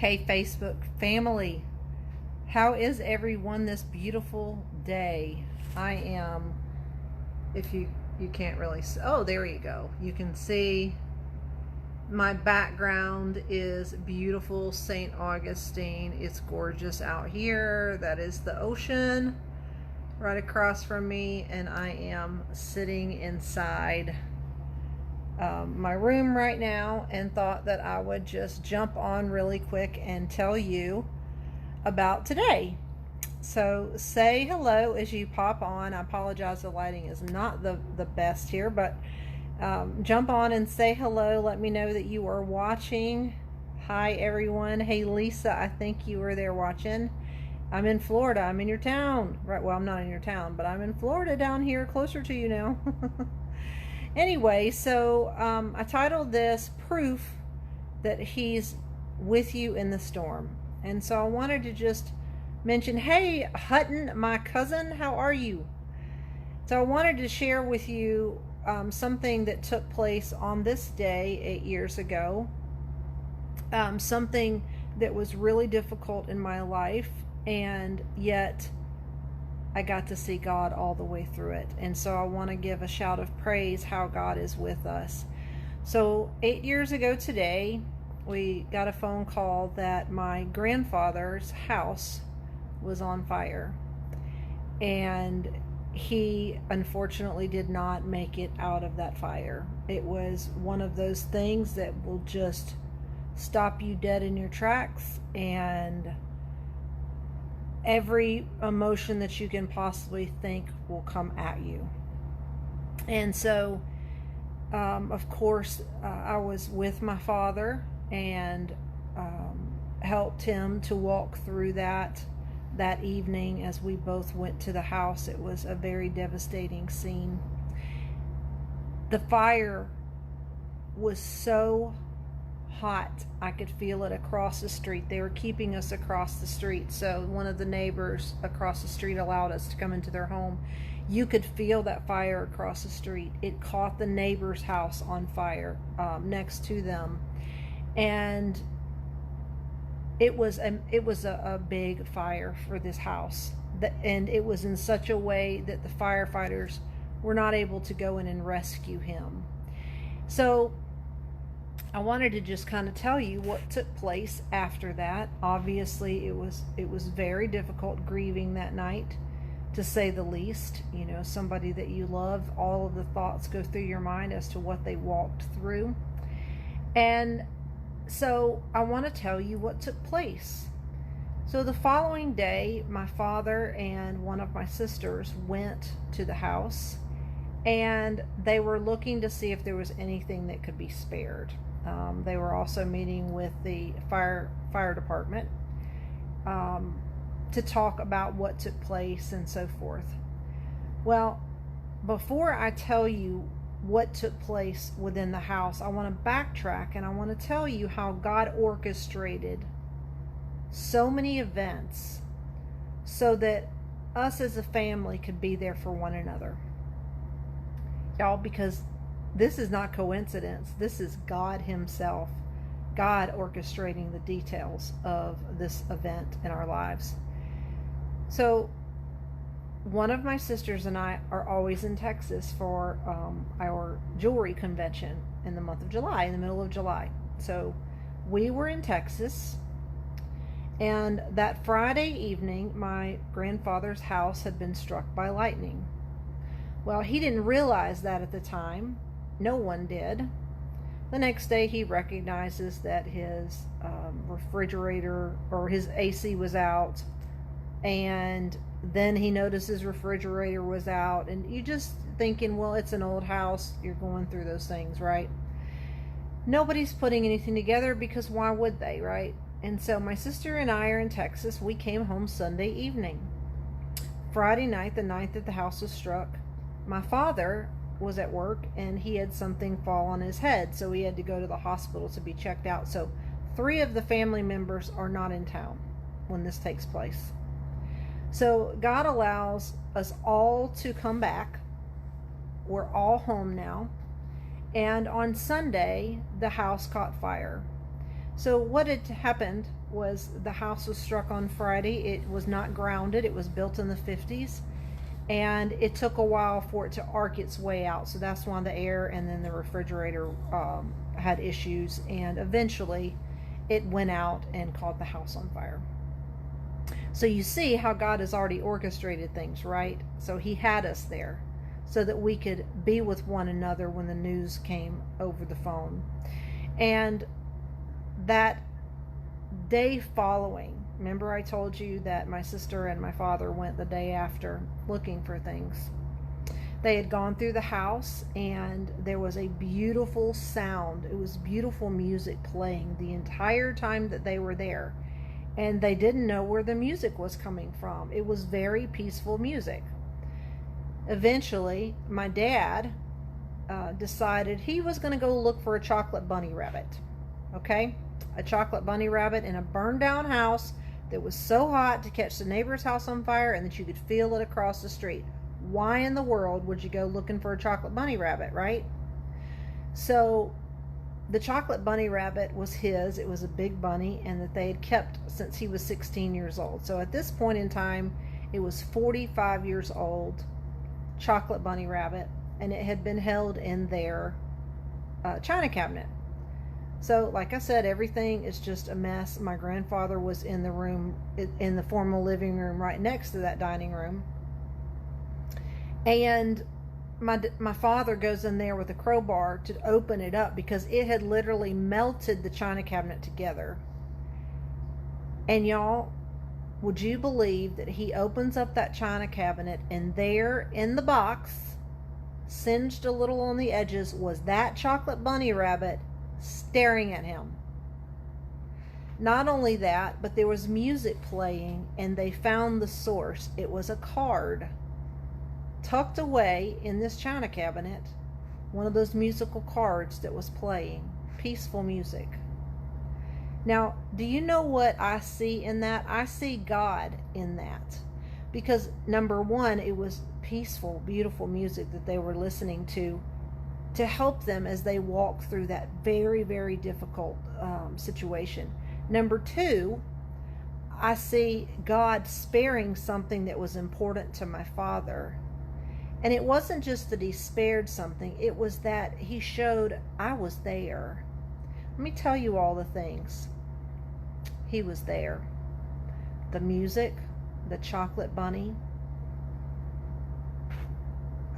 Hey, Facebook family, how is everyone this beautiful day? I am, if you can't really see, oh, there you go. You can see my background is beautiful St. Augustine. It's gorgeous out here. That is the ocean right across from me, and I am sitting inside my room right now and thought that I would just jump on really quick and tell you about today. So say hello as you pop on. I apologize, the lighting is not the best here, but jump on and say hello. Let me know that you are watching. Hi everyone. Hey Lisa, I think you were there watching. I'm in Florida. I'm in your town. Right, well, I'm not in your town, but I'm in Florida down here closer to you now. Anyway, so I titled this Proof That He's With You in the Storm. And so I wanted to just mention, hey, Hutton, my cousin, how are you? So I wanted to share with you something that took place on this day 8 years ago. Something that was really difficult in my life, and yet I got to see God all the way through it. And so I want to give a shout of praise how God is with us. So 8 years ago today, we got a phone call that my grandfather's house was on fire. And he unfortunately did not make it out of that fire. It was one of those things that will just stop you dead in your tracks, and every emotion that you can possibly think will come at you. And so of course I was with my father and helped him to walk through that evening as we both went to the house. It was a very devastating scene. The fire was so hot, I could feel it across the street. They were keeping us across the street, so one of the neighbors across the street allowed us to come into their home. You could feel that fire across the street. It caught the neighbor's house on fire next to them, and it was a big fire for this house, and it was in such a way that the firefighters were not able to go in and rescue him. So I wanted to just kind of tell you what took place after that. Obviously, it was very difficult grieving that night, to say the least. You know, somebody that you love, all of the thoughts go through your mind as to what they walked through. And so I want to tell you what took place. So the following day, my father and one of my sisters went to the house, and they were looking to see if there was anything that could be spared. They were also meeting with the fire department to talk about what took place and so forth. Well, before I tell you what took place within the house, I want to backtrack and I want to tell you how God orchestrated so many events so that us as a family could be there for one another. Y'all, because this is not coincidence. This is God Himself, God orchestrating the details of this event in our lives. So one of my sisters and I are always in Texas for our jewelry convention in the month of July, in the middle of July. So we were in Texas, and that Friday evening, my grandfather's house had been struck by lightning. Well, he didn't realize that at the time. No one did. The next day he recognizes that his refrigerator or his AC was out, and then he noticed his refrigerator was out, and you just thinking, well, it's an old house. You're going through those things, right? Nobody's putting anything together, because why would they, right? And so my sister and I are in Texas. We came home Sunday evening. Friday night, the night that the house was struck, my father was at work and he had something fall on his head, so he had to go to the hospital to be checked out. So 3 of the family members are not in town when this takes place. So God allows us all to come back. We're all home now. And on Sunday, the house caught fire. So what had happened was the house was struck on Friday. It was not grounded. It was built in the 50s, and it took a while for it to arc its way out. So that's why the air and then the refrigerator had issues, and eventually it went out and caught the house on fire. So you see how God has already orchestrated things, right? So he had us there so that we could be with one another when the news came over the phone. And that day following, remember I told you that my sister and my father went the day after looking for things. They had gone through the house, and there was a beautiful sound. It was beautiful music playing the entire time that they were there. And they didn't know where the music was coming from. It was very peaceful music. Eventually, my dad decided he was going to go look for a chocolate bunny rabbit. Okay? A chocolate bunny rabbit in a burned down house that was so hot to catch the neighbor's house on fire and that you could feel it across the street. Why in the world would you go looking for a chocolate bunny rabbit, right? So the chocolate bunny rabbit was his. It was a big bunny, and that they had kept since he was 16 years old. So at this point in time, it was 45 years old, chocolate bunny rabbit, and it had been held in their china cabinet. So like I said, everything is just a mess. My grandfather was in the room, in the formal living room right next to that dining room. And my father goes in there with a crowbar to open it up because it had literally melted the china cabinet together. And y'all, would you believe that he opens up that china cabinet, and there in the box, singed a little on the edges, was that chocolate bunny rabbit staring at him. Not only that, but there was music playing, and they found the source. It was a card tucked away in this china cabinet, one of those musical cards that was playing peaceful music. Now, do you know what I see in that? I see God in that, because number one, it was peaceful, beautiful music that they were listening to help them as they walk through that very, very difficult situation. Number two, I see God sparing something that was important to my father. And it wasn't just that he spared something, it was that he showed I was there. Let me tell you all the things. He was there. The music, the chocolate bunny,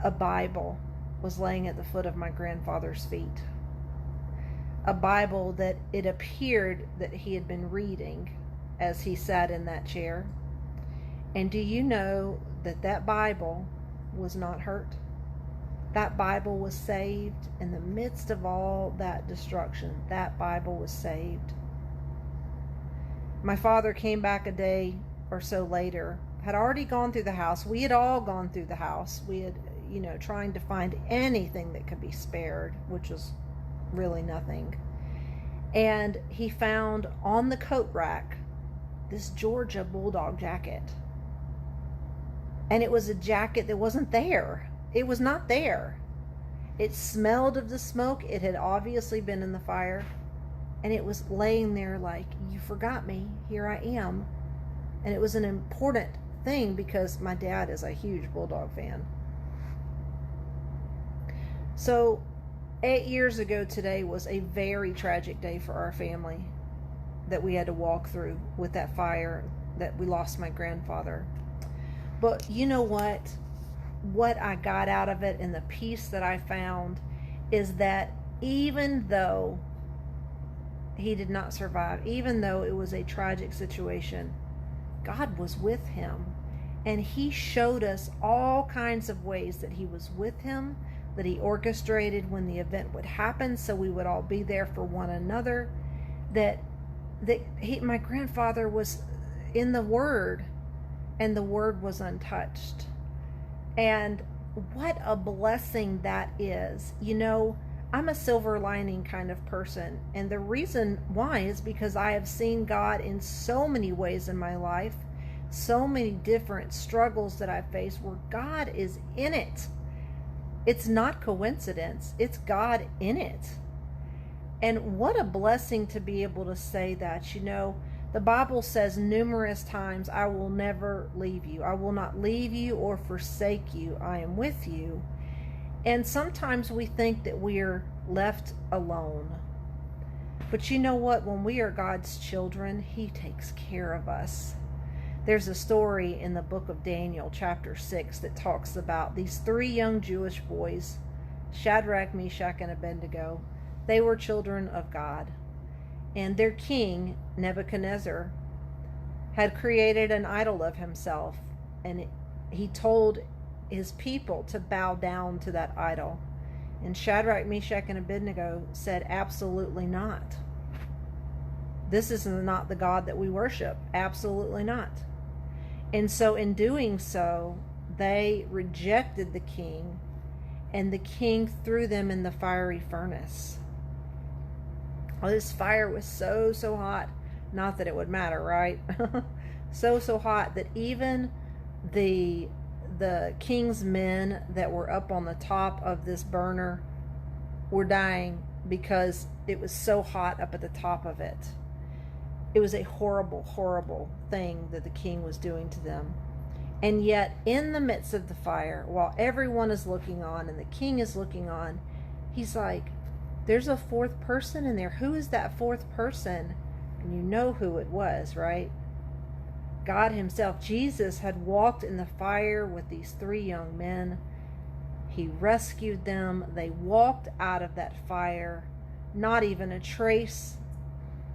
a Bible was laying at the foot of my grandfather's feet. A Bible that it appeared that he had been reading as he sat in that chair. And do you know that Bible was not hurt? That Bible was saved in the midst of all that destruction. That Bible was saved. My father came back a day or so later, had already gone through the house. We had all gone through the house. We had, trying to find anything that could be spared, which was really nothing. And he found on the coat rack this Georgia Bulldog jacket. And it was a jacket that wasn't there. It was not there. It smelled of the smoke. It had obviously been in the fire. And it was laying there like, you forgot me. Here I am. And it was an important thing because my dad is a huge Bulldog fan. So 8 years ago today was a very tragic day for our family that we had to walk through with that fire, that we lost my grandfather. But you know what? What I got out of it and the peace that I found is that even though he did not survive, even though it was a tragic situation, God was with him. And he showed us all kinds of ways that he was with him, that he orchestrated when the event would happen so we would all be there for one another, my grandfather was in the Word, and the Word was untouched. And what a blessing that is. I'm a silver lining kind of person, and the reason why is because I have seen God in so many ways in my life, so many different struggles that I've faced where God is in it. It's not coincidence, it's God in it. And what a blessing to be able to say that. The Bible says numerous times, I will never leave you. I will not leave you or forsake you. I am with you. And sometimes we think that we are left alone. But you know what? When we are God's children, He takes care of us. There's a story in the book of Daniel, chapter 6, that talks about these 3 young Jewish boys, Shadrach, Meshach, and Abednego. They were children of God. And their king, Nebuchadnezzar, had created an idol of himself. And he told his people to bow down to that idol. And Shadrach, Meshach, and Abednego said, absolutely not. This is not the God that we worship. Absolutely not. And so in doing so, they rejected the king, and the king threw them in the fiery furnace. Well, this fire was so hot. Not that it would matter, right? so hot that even the king's men that were up on the top of this burner were dying because it was so hot up at the top of it. It was a horrible thing that the king was doing to them. And yet, in the midst of the fire, while everyone is looking on and the king is looking on, he's like, there's a 4th person in there. Who is that 4th person? And you know who it was, right? God Himself. Jesus had walked in the fire with these 3 young men. He rescued them. They walked out of that fire. Not even a trace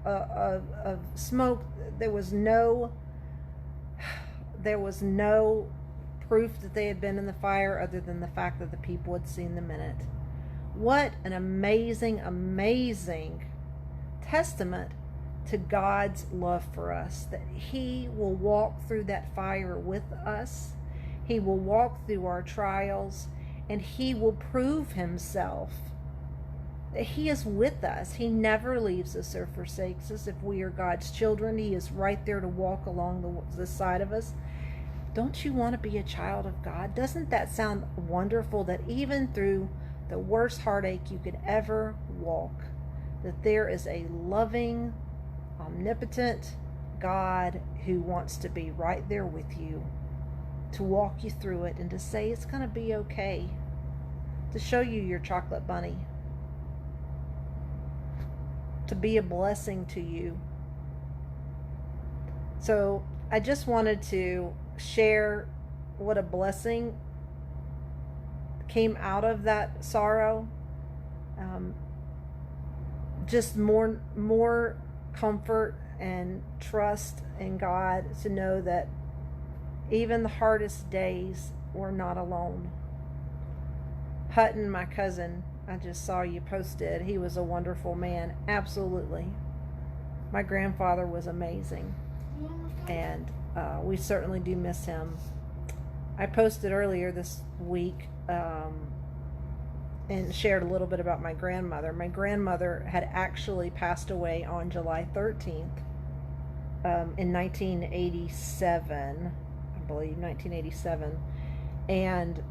of smoke. There was no proof that they had been in the fire other than the fact that the people had seen them in it. What an amazing testament to God's love for us, that He will walk through that fire with us. He will walk through our trials, and He will prove Himself. He is with us. He never leaves us or forsakes us. If we are God's children, He is right there to walk along the side of us. Don't you want to be a child of God? Doesn't that sound wonderful, that even through the worst heartache you could ever walk, that there is a loving, omnipotent God who wants to be right there with you, to walk you through it and to say it's going to be okay, to show you your chocolate bunny, to be a blessing to you. So I just wanted to share what a blessing came out of that sorrow. Just more comfort and trust in God to know that even the hardest days we're not alone. Hutton, my cousin, I just saw you posted. He was a wonderful man. Absolutely. My grandfather was amazing. And we certainly do miss him. I posted earlier this week and shared a little bit about my grandmother. My grandmother had actually passed away on July 13th in 1987, I believe, 1987. And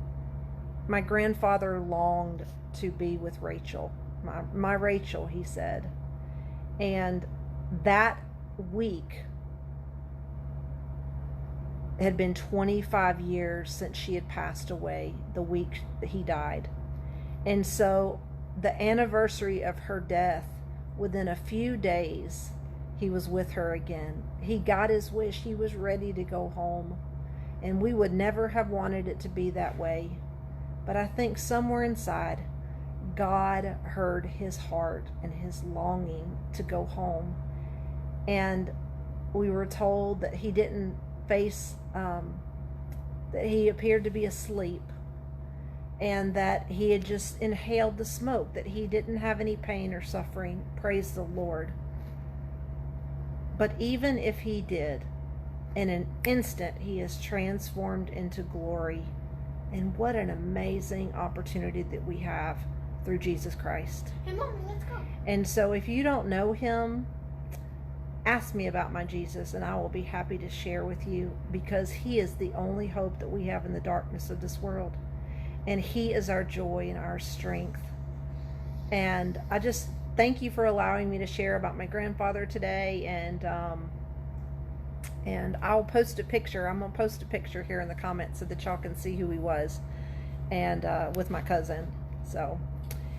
my grandfather longed to be with Rachel, my Rachel, he said. And that week had been 25 years since she had passed away, the week that he died. And so the anniversary of her death, within a few days, he was with her again. He got his wish. He was ready to go home. And we would never have wanted it to be that way. But I think somewhere inside, God heard his heart and his longing to go home. And we were told that he didn't face, that he appeared to be asleep, and that he had just inhaled the smoke, that he didn't have any pain or suffering. Praise the Lord. But even if he did, in an instant he is transformed into glory. And what an amazing opportunity that we have through Jesus Christ. Hey, Mommy, let's go. And so if you don't know him, ask me about my Jesus, and I will be happy to share with you, because he is the only hope that we have in the darkness of this world. And he is our joy and our strength. And I just thank you for allowing me to share about my grandfather today, and I'll post a picture. I'm gonna post a picture here in the comments so that y'all can see who he was, and with my cousin. So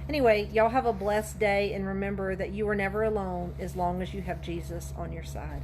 anyway, y'all have a blessed day, and remember that you are never alone as long as you have Jesus on your side.